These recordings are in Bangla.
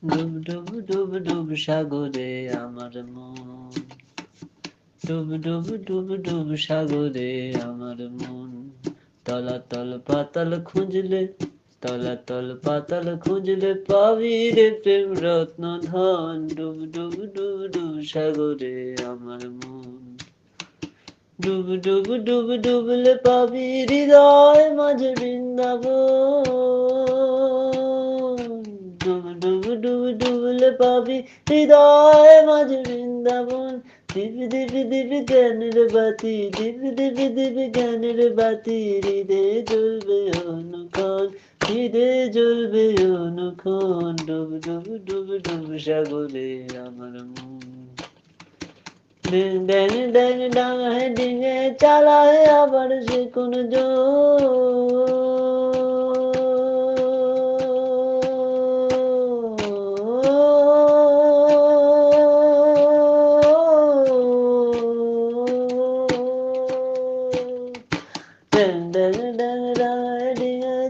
ডুব ডুব ডুব ডুব সাগরে আমার মন, ডুব ডুব ডুব ডুব সাগরে আমার মন। তলাতল পাতাল খুঁজলে, তলাতল পাতাল খুঁজলে পাবি রে প্রেম রত্ন ধন। ডুব ডুব ডুব ডুব সাগরে আমার মন, ডুব ডুব ডুব ডুবলে পাবি হৃদয় মাঝে বৃন্দাবন। ডুব ডুব ডুব ডুবলে পাবি হৃদয় মাঝে বৃন্দাবন। দিবি দিবি দিবি জ্ঞানের বাতি, দিবি দিবি দিবি জ্ঞানের বাতি, হৃদে জ্বলবে অনুক্ষণ, হৃদে জ্বলবে অনুক্ষণ। ডুব ডুব ডুব ডুব সাগরে আমার মন। ড্যাং ড্যাং ডাং হেডিংয়ে চালায় আবার সে কোন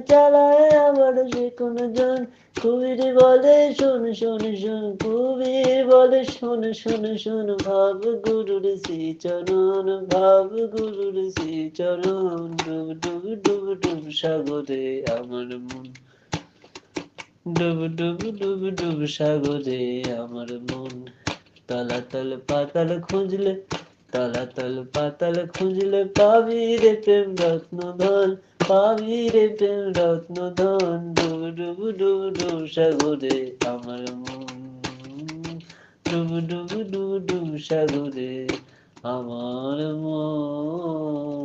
চালায় আবার সে কোন জন। কবির বলে শোন শোন শোন, কবির বলে শোন শোন শোন, ভাব গুরুর শ্রীচরণ, ভাব গুরুর শ্রীচরণ। ডুব ডুব ডুব ডুব সাগরে আমার মন, ডুব ডুব ডুব ডুব সাগরে আমার মন। তলাতল পাতাল খুঁজলে, তলাতল পাতাল খুঁজলে পাবি রে প্রেম রত্ন ধন, পাবি রে প্রেম রত্ন ধন। ডুব ডুব ডুব ডুব সাগরে আমার মন, ডুব ডুব ডুব ডুব সাগরে আমার মন।